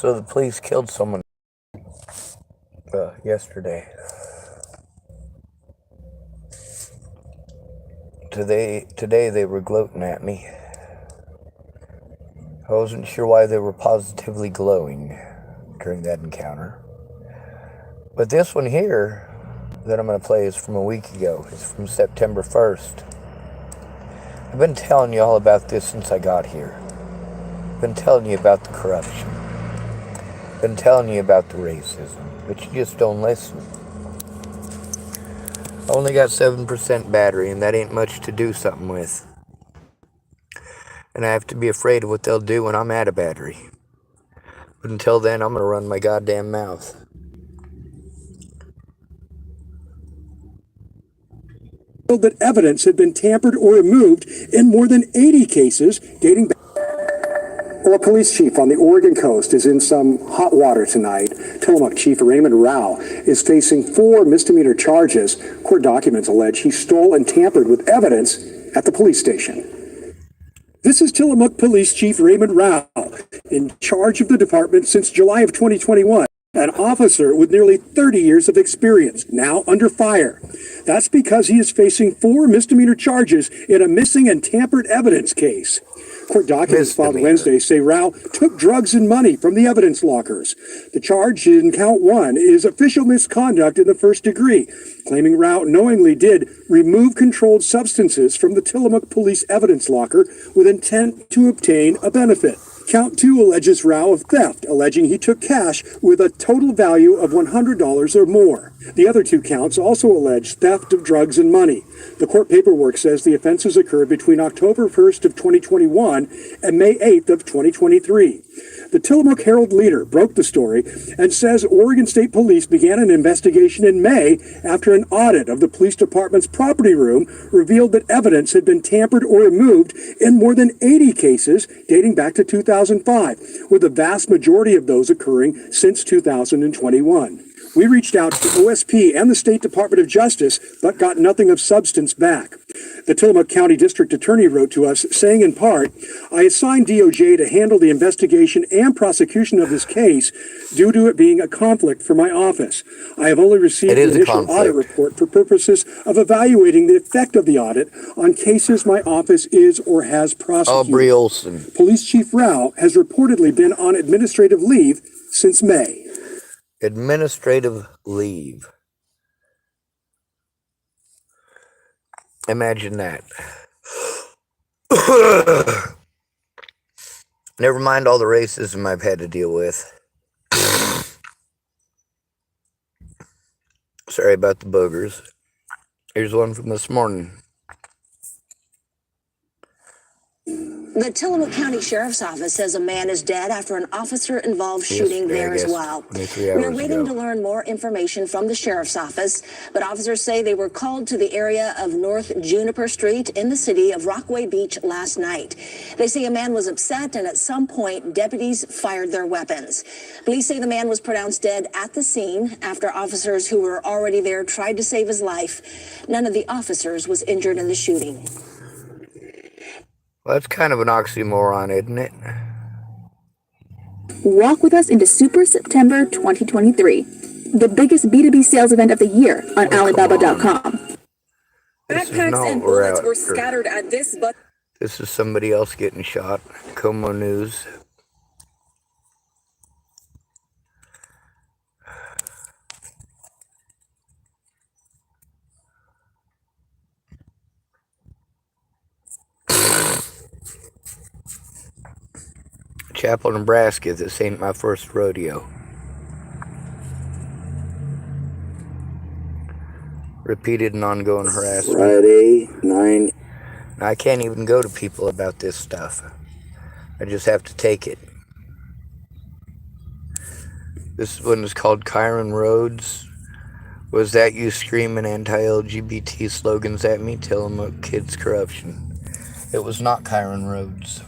So the police killed someone yesterday. Today they were gloating at me. I wasn't sure why they were positively glowing during that encounter. But this one here that I'm going to play is from a week ago. It's from September 1st. I've been telling you all about this since I got here. I've been telling you about the corruption. I've been telling you about the racism, but you just don't listen. I only got 7% battery, and that ain't much to do something with. And I have to be afraid of what they'll do when I'm out of battery. But until then, I'm going to run my goddamn mouth. That evidence had been tampered or removed in more than 80 cases dating back. Well, a police chief on the Oregon coast is in some hot water tonight. Tillamookkk Chief Raymond Rao is facing 4 misdemeanor charges. Court documents allege he stole and tampered with evidence at the police station. This is Tillamookkk Police Chief Raymond Rao, in charge of the department since July of 2021. An officer with nearly 30 years of experience, now under fire. That's because he is facing 4 misdemeanor charges in a missing and tampered evidence case. Court documents filed Wednesday say Rao took drugs and money from the evidence lockers. The charge in count 1 is official misconduct in the first degree, claiming Rao knowingly did remove controlled substances from the Tillamookkk police evidence locker with intent to obtain a benefit. Count 2 alleges Rao of theft, alleging he took cash with a total value of $100 or more. The other 2 counts also allege theft of drugs and money. The court paperwork says the offenses occurred between October 1st of 2021 and May 8th of 2023. The Tillamookkk Herald-Leader broke the story and says Oregon State Police began an investigation in May after an audit of the police department's property room revealed that evidence had been tampered or removed in more than 80 cases dating back to 2005, with the vast majority of those occurring since 2021. We reached out to OSP and the State Department of Justice, but got nothing of substance back. The Tillamookkk County District Attorney wrote to us, saying in part, I assigned DOJ to handle the investigation and prosecution of this case due to it being a conflict for my office. I have only received the initial audit report for purposes of evaluating the effect of the audit on cases my office is or has prosecuted. Aubrey Olson. Police Chief Rao has reportedly been on administrative leave since May. Administrative leave. Imagine that. Never mind all the racism I've had to deal with. Sorry about the boogers. Here's one from this morning. The Tillamookkk County Sheriff's Office says a man is dead after an officer-involved shooting there as well. We're waiting to learn more information from the Sheriff's Office, but officers say they were called to the area of North Juniper Street in the city of Rockaway Beach last night. They say a man was upset, and at some point, deputies fired their weapons. Police say the man was pronounced dead at the scene after officers who were already there tried to save his life. None of the officers was injured in the shooting. Well, that's kind of an oxymoron, isn't it? Walk with us into Super September 2023, the biggest B2B sales event of the year on Alibaba.com. Backpacks and bullets were scattered at this bus. This is somebody else getting shot. Como News. Chapel, Nebraska. This ain't my first rodeo. Repeated and ongoing harassment. Friday, 9. I can't even go to people about this stuff. I just have to take it. This one is called Kyron Rhodes. Was that you screaming anti-LGBT slogans at me? Tillamookkk kids corruption. It was not Kyron Rhodes.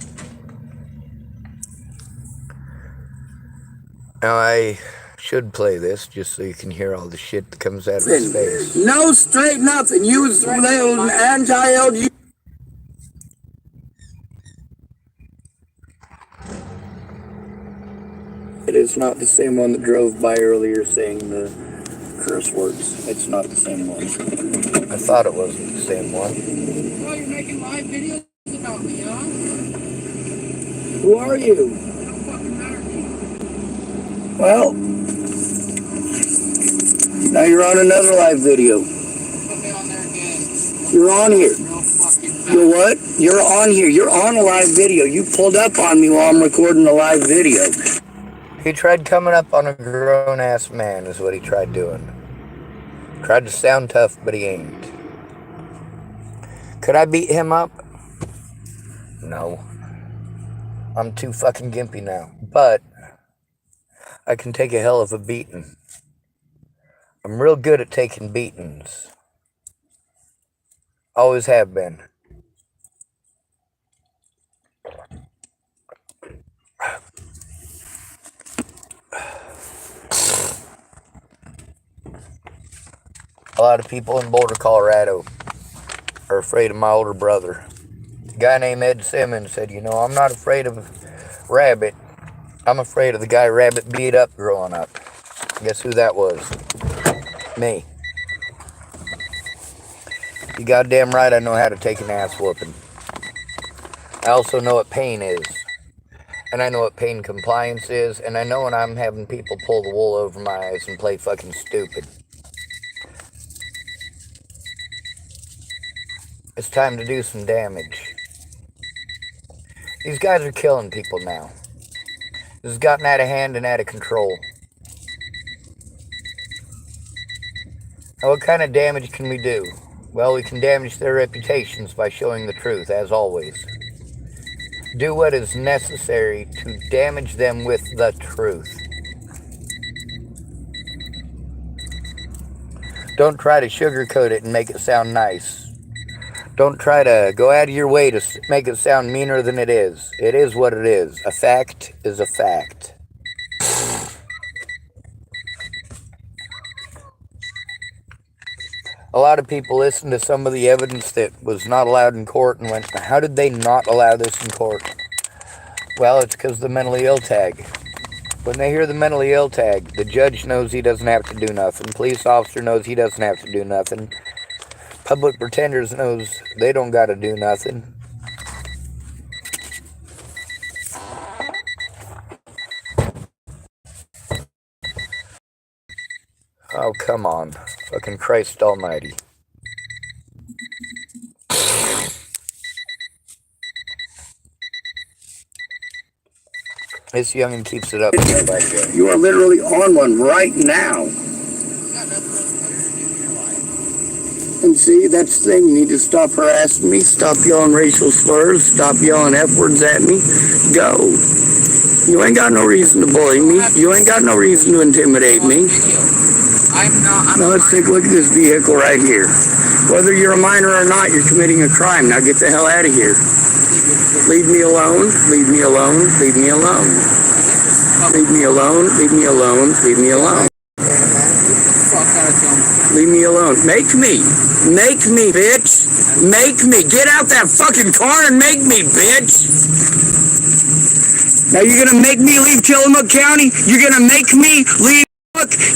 Now I should play this just so you can hear all the shit that comes out of his face. No straight nothing. You was anti-LGBT. It is not the same one that drove by earlier saying the curse words. It's not the same one. I thought it wasn't the same one. Oh, you're making live videos about me, huh? Who are you? Don't fucking matter to me. Well, now you're on another live video. Put me on there again. You're on here. Real fucking You know what? You're on here. You're on a live video. You pulled up on me while I'm recording a live video. He tried coming up on a grown-ass man is what he tried doing. Tried to sound tough, but he ain't. Could I beat him up? No. I'm too fucking gimpy now. But I can take a hell of a beating. I'm real good at taking beatings. Always have been. A lot of people in Boulder, Colorado are afraid of my older brother. A guy named Ed Simmons said, you know, I'm not afraid of Rabbit. I'm afraid of the guy Rabbit beat up growing up. Guess who that was? Me. You goddamn right I know how to take an ass whooping. I also know what pain is. And I know what pain compliance is. And I know when I'm having people pull the wool over my eyes and play fucking stupid. It's time to do some damage. These guys are killing people now. This has gotten out of hand and out of control. Now, what kind of damage can we do? Well, we can damage their reputations by showing the truth, as always. Do what is necessary to damage them with the truth. Don't try to sugarcoat it and make it sound nice. Don't try to go out of your way to make it sound meaner than it is. It is what it is. A fact is a fact. A lot of people listened to some of the evidence that was not allowed in court and went, how did they not allow this in court? Well, it's because of the mentally ill tag. When they hear the mentally ill tag, the judge knows he doesn't have to do nothing. Police officer knows he doesn't have to do nothing. Public pretenders knows they don't got to do nothing. Oh, come on. Fucking Christ almighty. This youngin' keeps it up. You are literally on one right now. And see, that's the thing. You need to stop harassing me. Stop yelling racial slurs. Stop yelling F words at me. Go. You ain't got no reason to bully me. You ain't got no reason to intimidate me. Now let's take a look at this vehicle right here. Whether you're a minor or not, you're committing a crime. Now get the hell out of here. Leave me alone. Leave me alone. Leave me alone. Leave me alone. Leave me alone. Leave me alone. Leave me alone. Make me. Make me, bitch. Make me. Get out that fucking car and make me, bitch. Now you're gonna make me leave Tillamookkk County? You're gonna make me leave?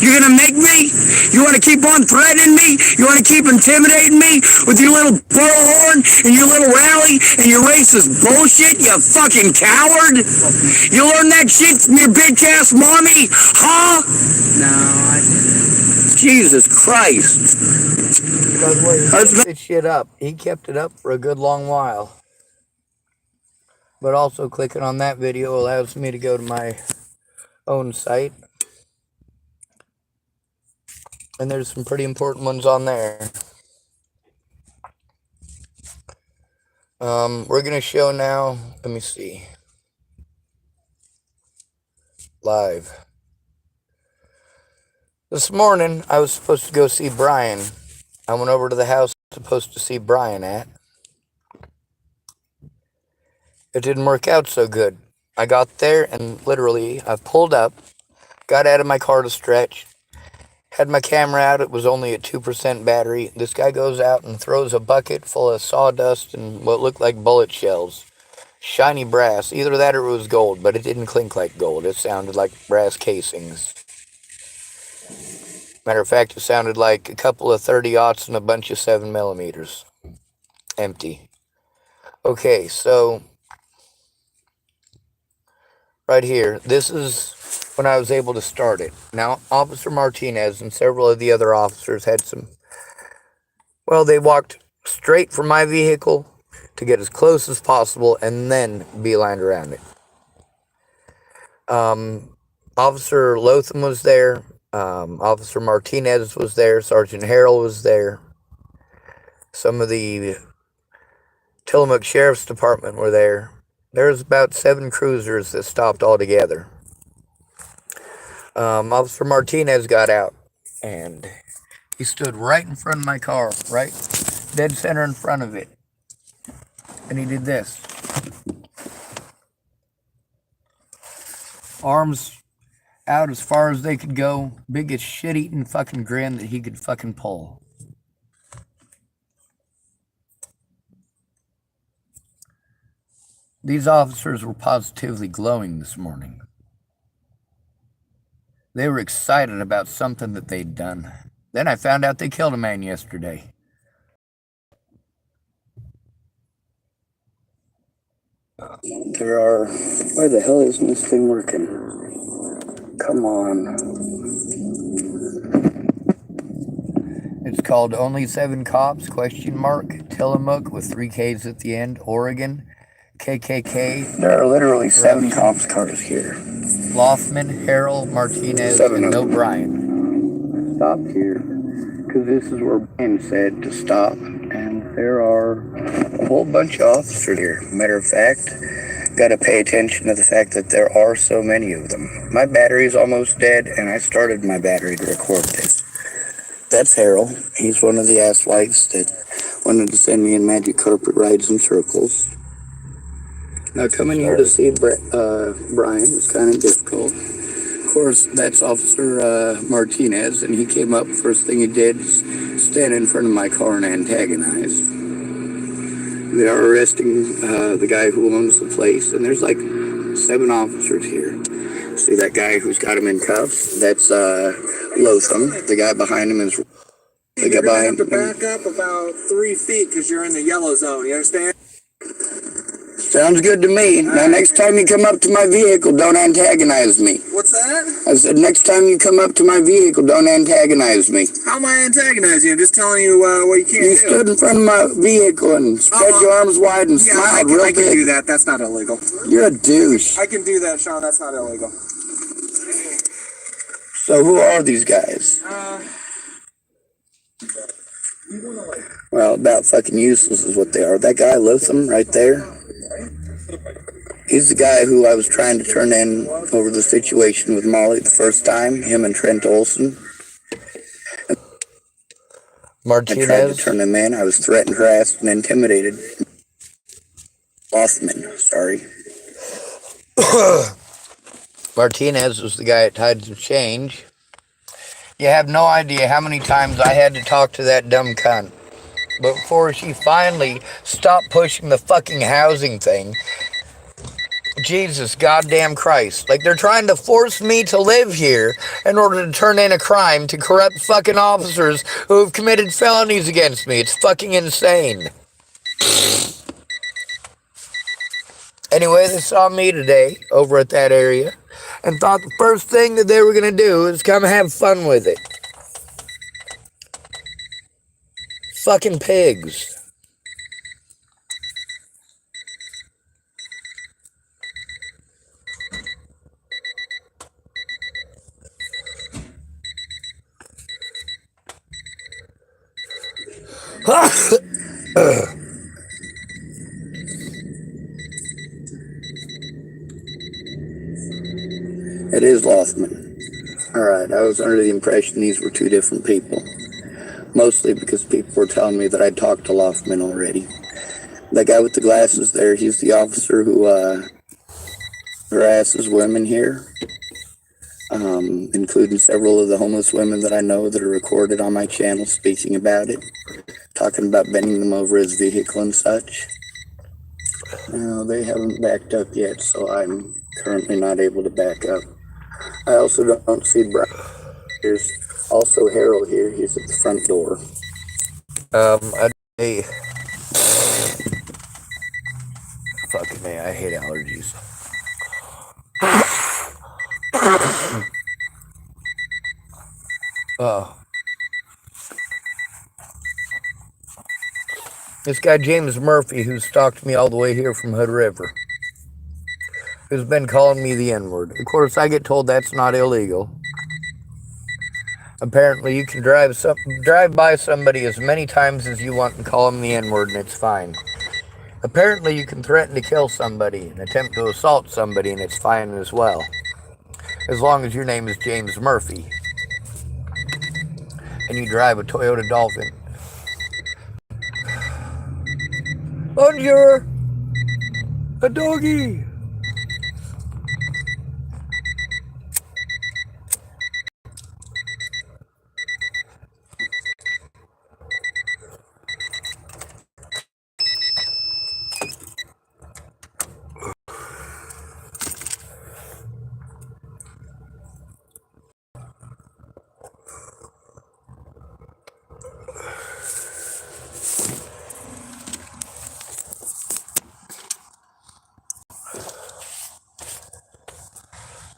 You're gonna make me? You wanna keep on threatening me? You wanna keep intimidating me with your little bullhorn and your little rally and your racist bullshit, you fucking coward? You learned that shit from your bitch ass mommy? Huh? No, I didn't. Jesus Christ. Let's make shit up. He kept it up for a good long while. But also clicking on that video allows me to go to my own site. And there's some pretty important ones on there. We're going to show now, let me see. Live. This morning, I was supposed to go see Brian. I went over to the house supposed to see Brian at. It didn't work out so good. I got there and literally, I pulled up, got out of my car to stretch, had my camera out. It was only a 2% battery. This guy goes out and throws a bucket full of sawdust and what looked like bullet shells shiny brass. Either that or it was gold, but it didn't clink like gold. It sounded like brass casings. Matter of fact, it sounded like a couple of 30-aughts and a bunch of 7mm. Empty. Okay, so right here, this is when I was able to start it. Now, Officer Martinez and several of the other officers had some, well, they walked straight from my vehicle to get as close as possible and then beelined around it. Officer Lotham was there. Officer Martinez was there. Sergeant Harrell was there. Some of the Tillamookkk Sheriff's Department were there. There was about 7 cruisers that stopped all together. Officer Martinez got out, and he stood right in front of my car, right dead center in front of it. And he did this. Arms out as far as they could go. Biggest shit-eating fucking grin that he could fucking pull. These officers were positively glowing this morning. They were excited about something that they'd done. Then I found out they killed a man yesterday. There are... Why the hell isn't this thing working? Come on. It's called Only 7 Cops, ? Tillamookkk with 3 Ks at the end, Oregon, KKK. There are literally 7 cops cars here. Lothman, Harrell, Martinez, and O'Brien. Stopped here because this is where Brian said to stop, and there are a whole bunch of officers here. Matter of fact, got to pay attention to the fact that there are so many of them. My battery's almost dead, and I started my battery to record this. That's Harold. He's one of the asswipes that wanted to send me in magic carpet rides and circles. Now coming here to see Brian was kind of difficult. Of course, that's Officer Martinez, and he came up. First thing he did was stand in front of my car and antagonize. They are arresting the guy who owns the place, and there's like 7 officers here. See that guy who's got him in cuffs? That's Lotham. The guy behind him is... The guy behind him. You're going to have to back up about 3 feet because you're in the yellow zone. You understand? Sounds good to me. Now, next time you come up to my vehicle, don't antagonize me. What's that? I said, next time you come up to my vehicle, don't antagonize me. How am I antagonizing you? I'm just telling you what you can't do. You stood in front of my vehicle and spread your arms wide and smiled real big. I can do that. That's not illegal. You're a douche. I can do that, Sean. That's not illegal. So who are these guys? Well, about fucking useless is what they are. That guy, Lotham, right there, he's the guy who I was trying to turn in over the situation with Molly the first time, him and Trent Olson. Martinez. I tried to turn him in. I was threatened, harassed, and intimidated. Lothman, sorry. Martinez was the guy at Tides of Change. You have no idea how many times I had to talk to that dumb cunt before she finally stopped pushing the fucking housing thing. Jesus goddamn Christ. Like, they're trying to force me to live here in order to turn in a crime to corrupt fucking officers who have committed felonies against me. It's fucking insane. Anyway, they saw me today over at that area and thought the first thing that they were going to do is come have fun with it. Fucking pigs. It is Lothman. Alright, I was under the impression these were 2 different people. Mostly because people were telling me that I'd talked to Lothman already. That guy with the glasses there, he's the officer who harasses women here. Including several of the homeless women that I know that are recorded on my channel speaking about it. Talking about bending them over his vehicle and such. No, they haven't backed up yet, so I'm currently not able to back up. I also don't see Brian. There's also Harold here. He's at the front door. Hey, fucking man, I hate allergies. Oh. This guy, James Murphy, who stalked me all the way here from Hood River, who's been calling me the N-word. Of course, I get told that's not illegal. Apparently, you can drive by somebody as many times as you want and call them the N-word, and it's fine. Apparently, you can threaten to kill somebody and attempt to assault somebody, and it's fine as well. As long as your name is James Murphy and you drive a Toyota Dolphin. Bonjour! A doggy!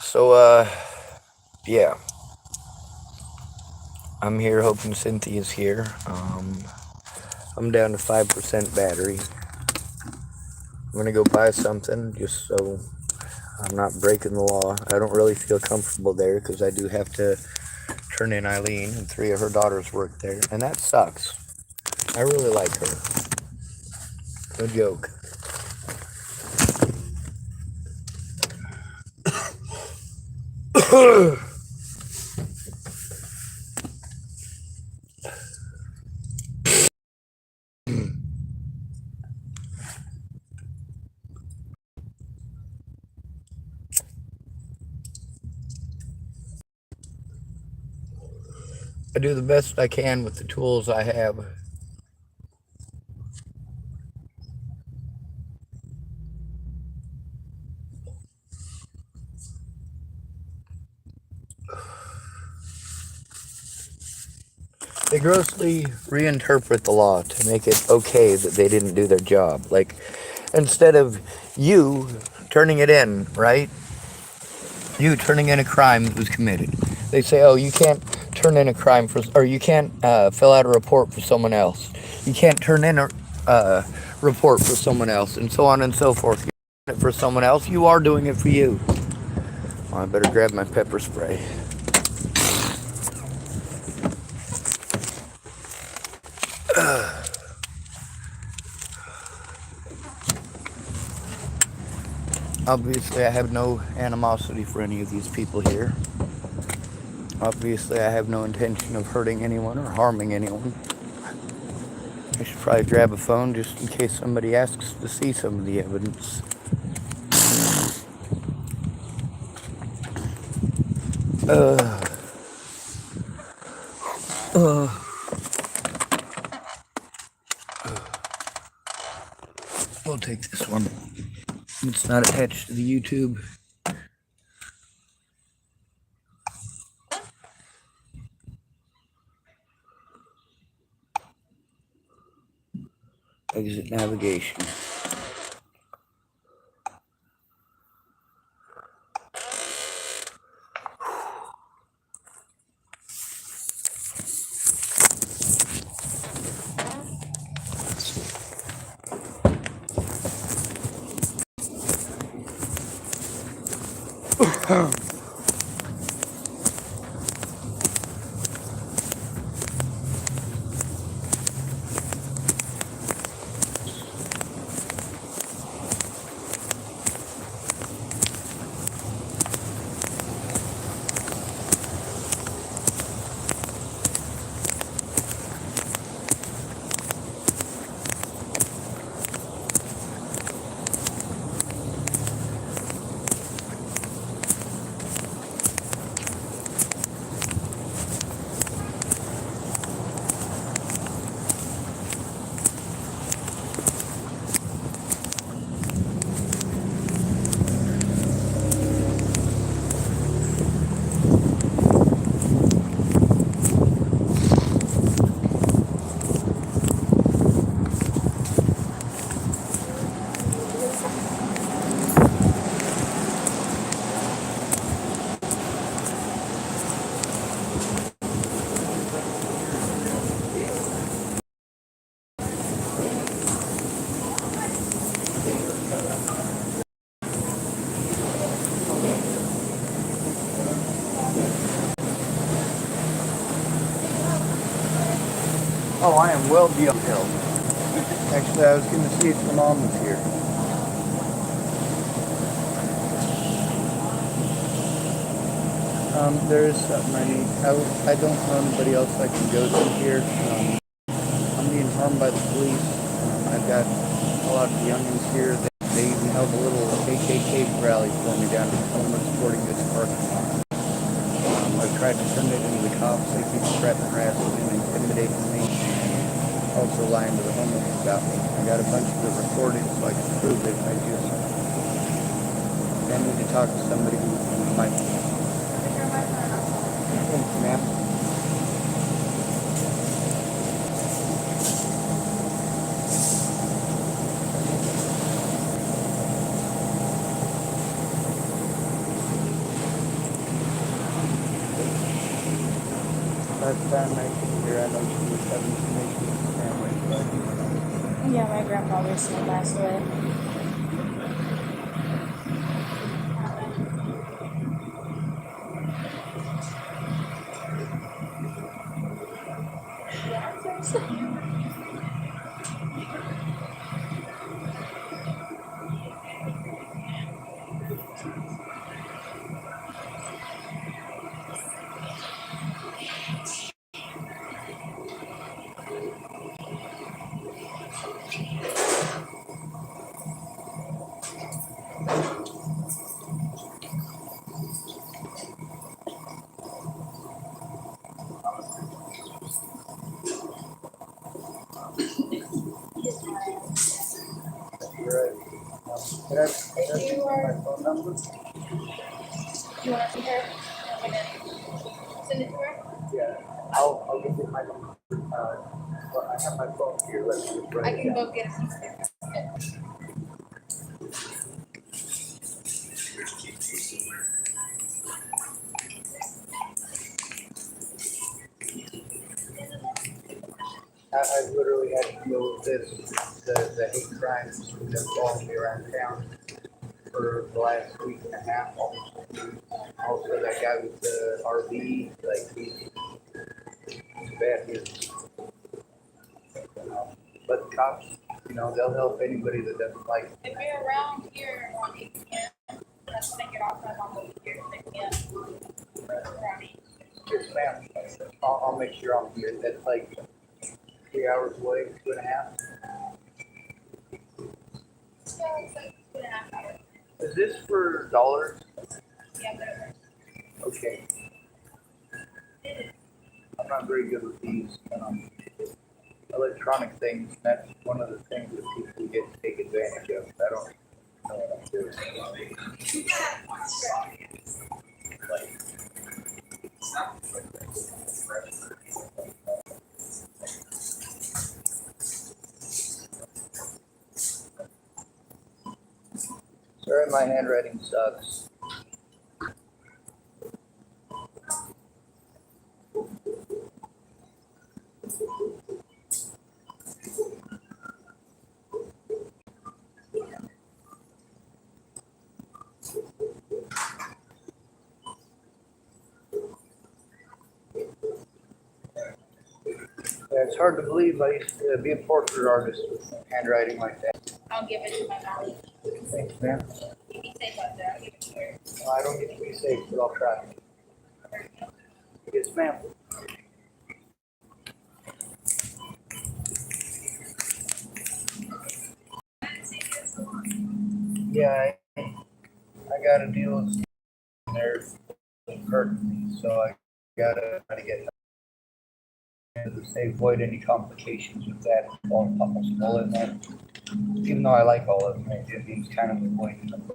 So, yeah. I'm here hoping Cynthia's here. I'm down to 5% battery. I'm gonna go buy something just so I'm not breaking the law. I don't really feel comfortable there because I do have to turn in Eileen, and 3 of her daughters work there, and that sucks. I really like her. No joke. I do the best I can with the tools I have. They grossly reinterpret the law to make it okay that they didn't do their job. Like, instead of you turning it in, right? You turning in a crime that was committed. They say, oh, you can't turn in a crime for, or you can't fill out a report for someone else. You can't turn in a report for someone else, and so on and so forth. You're doing it for someone else. You are doing it for you. Well, I better grab my pepper spray. Obviously, I have no animosity for any of these people here. Obviously, I have no intention of hurting anyone or harming anyone. I should probably grab a phone just in case somebody asks to see some of the evidence. We'll take this one. It's not attached to the YouTube. Exit navigation. Oh, I am well beyond help. Actually, I was going to see if my mom was here. There is something I need. I don't know anybody else I can go to here. I'm being harmed by the police. I've got a lot of youngins here. They even held a little KKK rally for me down at the Tillamookkk Sporting Goods parking lot. I've tried to send it into the cops. They keep threatening, harassing, and intimidating me. Also lying to the homeless about me. I got a bunch of the recordings so I can prove it. I need to talk to somebody who might. Thanks, ma'am. Last time I came here, I know she was having some issues with the family, but Yeah, my grandpa recently passed away. you're right. Can I see my phone number? You want to see her? I'm gonna send it to her. Yeah, I'll give you my number. Well, I have my phone here. Let's just I write it can down. go get a sister. I've literally had to deal with this, the hate crimes that have followed me around town for the last week and a half. Also, that guy with the RV, like he's bad news. But the cops, they'll help anybody that doesn't like it. If you're around here on 8 p.m., let's take it off. I'm over here at 6 p.m. Around 8. Yes, ma'am. I'll make sure I'm here. That's like 3 hours away, 2.5. So it's like 2.5 hours. Is this for dollars? Yeah, whatever. Okay. I'm not very good with these electronic things. That's one of the things that people get to take advantage of. I don't know what I'm doing. Sorry, my handwriting sucks. Yeah, it's hard to believe I used to be a portrait artist with handwriting like that. I'll give it to my mom. Thanks, man. You be safe out there. I'll give it to her. No, I don't get to be safe, but I'll try. Yes, ma'am. Yeah, I got to deal with there hurting me, so I got to try to get to avoid any complications with that all possible. And then, even though I like all of them, it means kind of avoiding them.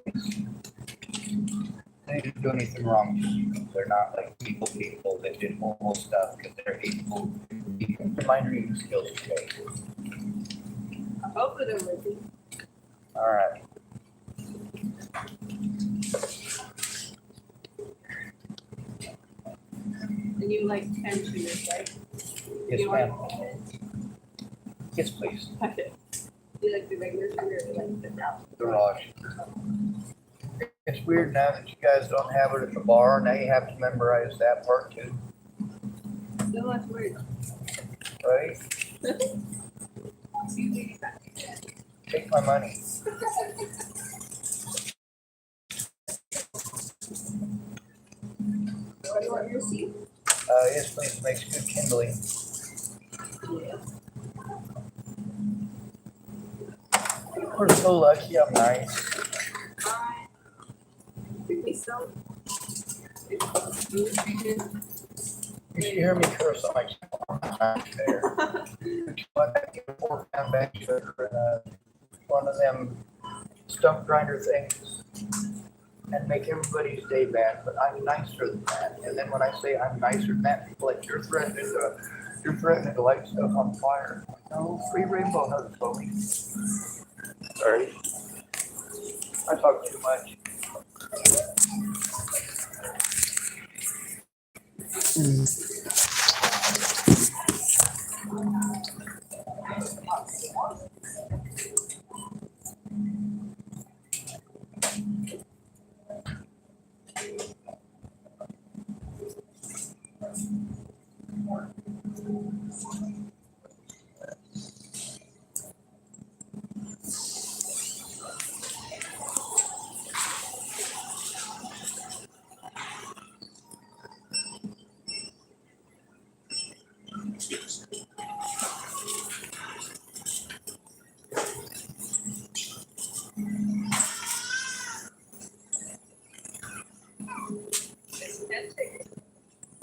They didn't do anything wrong. They're not like people that did horrible stuff because they're hateful people. Mind reading skills today. Both of them would be. All right. And you like 10 shooters, right? Yes, You ma'am. want it? Yes, please. Okay. Do you like the regular shooter or like the route? Garage. It's weird now that you guys don't have it at the bar. Now you have to memorize that part too, No less words. right? Take my money. What do you want your seat? Yes, please. Makes good kindling. We're so lucky. I'm nice. So. You should hear me curse on my channel. I'm not there. I get a 4-pound bag of sugar and one of them stump grinder things and make everybody's day bad, but I'm nicer than that. And then when I say I'm nicer than that, people like, you're threatening to light stuff on fire. No, free rainbow hugs, homie. Sorry. I talk too much.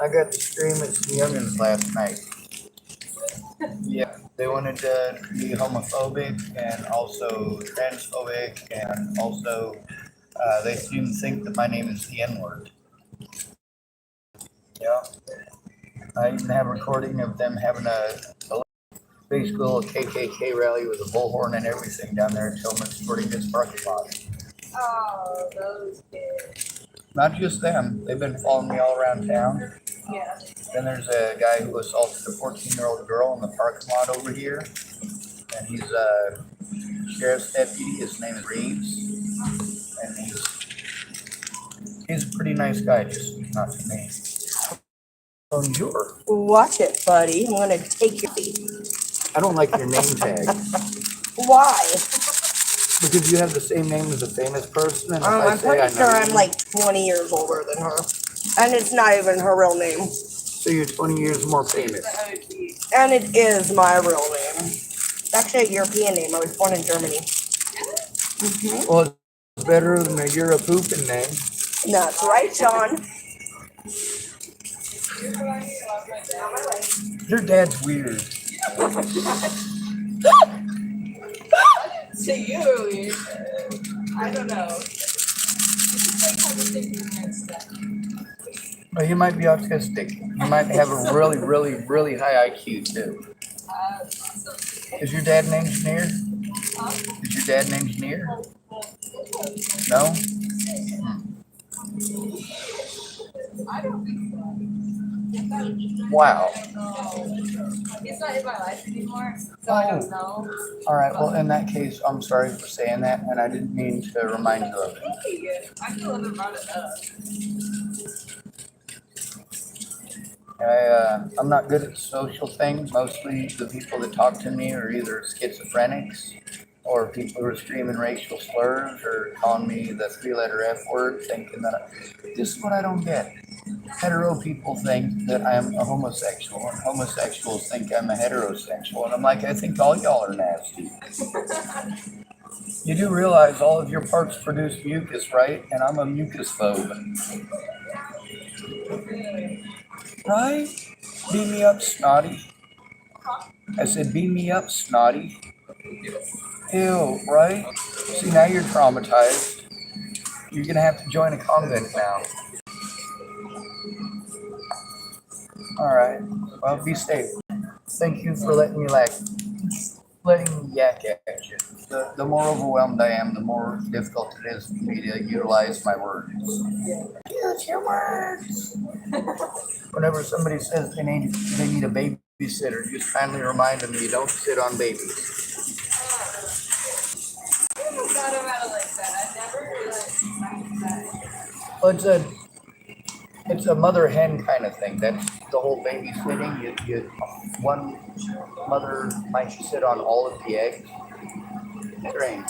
I got to scream at some youngins last night. Yeah, they wanted to be homophobic and also transphobic, and also they seem to think that my name is the N-word. Yeah, I even have a recording of them having a basically a little KKK rally with a bullhorn and everything down there in Tillamookkk sporting goods parking lot. Oh, those kids. Not just them, they've been following me all around town. Yeah. Then there's a guy who assaulted a 14-year-old girl in the parking lot over here. And he's a sheriff's deputy. His name is Reeves. And he's a pretty nice guy, just not to me. Bonjour. Watch it, buddy. I'm gonna take your feet. I don't like your name tag. Why? Because you have the same name as a famous person. And if I'm pretty sure I'm you, like 20 years older than her. And it's not even her real name. So you're 20 years more famous. And it is my real name. It's actually a European name. I was born in Germany. Mm-hmm. Well, it's better than a you're a pooping name. That's right, Sean. Your dad's weird. To you, I don't know. Well, you might be autistic. You might have a really, really, really high IQ too. Is your dad an engineer? Is your dad an engineer? No? I don't think so. Wow. He's not in my life anymore, so I don't know. All right. Well, in that case, I'm sorry for saying that, and I didn't mean to remind you of it. Hey, I feel like brought it up. I'm not good at social things. Mostly the people that talk to me are either schizophrenics or people who are screaming racial slurs or calling me the 3-letter F word, thinking that this is what I don't get. Hetero people think that I'm a homosexual, and homosexuals think I'm a heterosexual. And I'm like, I think all y'all are nasty. You do realize all of your parts produce mucus, right? And I'm a mucus phobe. Right? Beam me up, snotty. I said, beam me up, snotty. Ew, right? See, now you're traumatized. You're going to have to join a convent now. All right. Well, be safe. Thank you for letting me yak at you. The more overwhelmed I am, the more difficult it is for me to utilize my words. Use your words. Whenever somebody says they need a babysitter, just kindly remind them you don't sit on babies. I never thought about it like that. I never like that. Well, It's a mother hen kind of thing. That's the whole babysitting. One mother might sit on all of the eggs. Strange.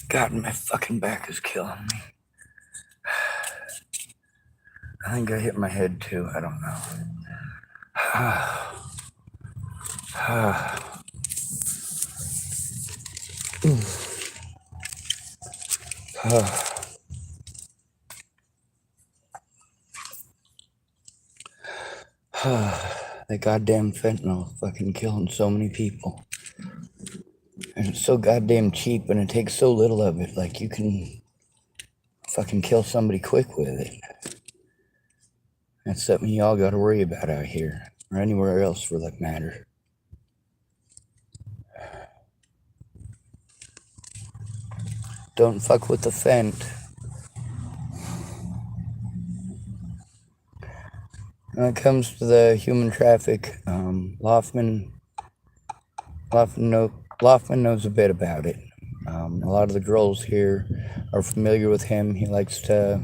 God, my fucking back is killing me. I think I hit my head too. I don't know. That goddamn fentanyl fucking killing so many people. And it's so goddamn cheap and it takes so little of it. Like, you can fucking kill somebody quick with it. That's something y'all gotta worry about out here. Or anywhere else for that matter. Don't fuck with the fent. When it comes to the human traffic, Loftman knows a bit about it. A lot of the girls here are familiar with him. He likes to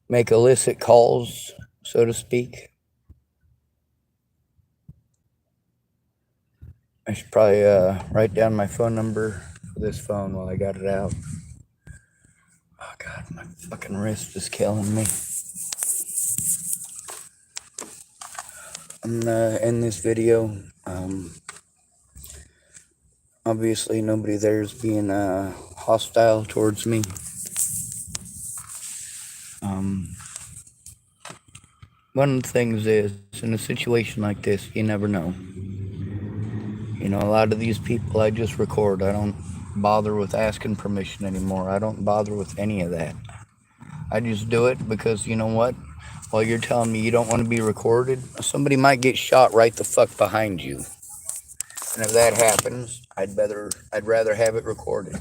make illicit calls, so to speak. I should probably write down my phone number for this phone while I got it out. Oh God, my fucking wrist is killing me. I'm gonna end this video. Obviously nobody there is being hostile towards me. One of the things is, in a situation like this, you never know. You know, a lot of these people I just record. I don't bother with asking permission anymore. I don't bother with any of that. I just do it because, you know what? While you're telling me you don't want to be recorded, somebody might get shot right the fuck behind you. And if that happens, I'd rather have it recorded.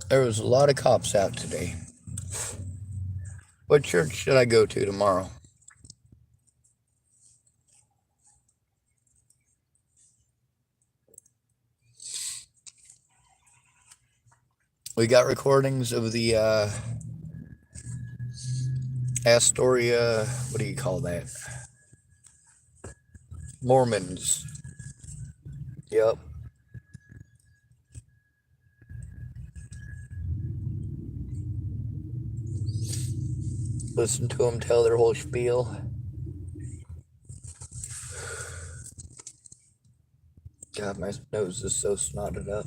There was a lot of cops out today. What church should I go to tomorrow? We got recordings of the Astoria, what do you call that? Mormons. Yep. Listen to them tell their whole spiel. God, my nose is so snotted up.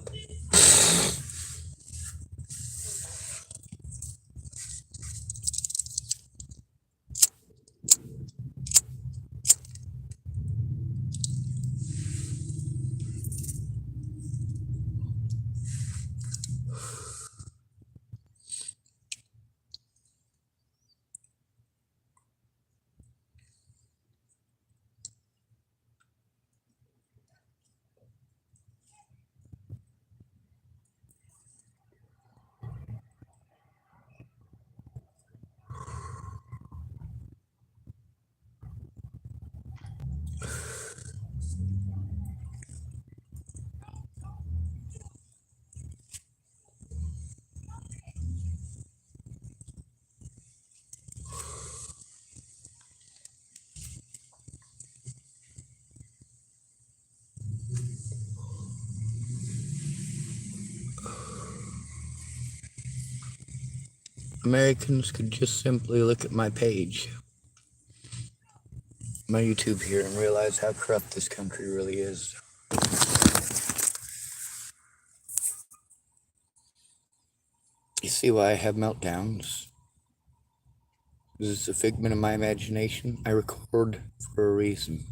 Americans could just simply look at my page, my YouTube here, and realize how corrupt this country really is. You see why I have meltdowns? Is this a figment of my imagination? I record for a reason.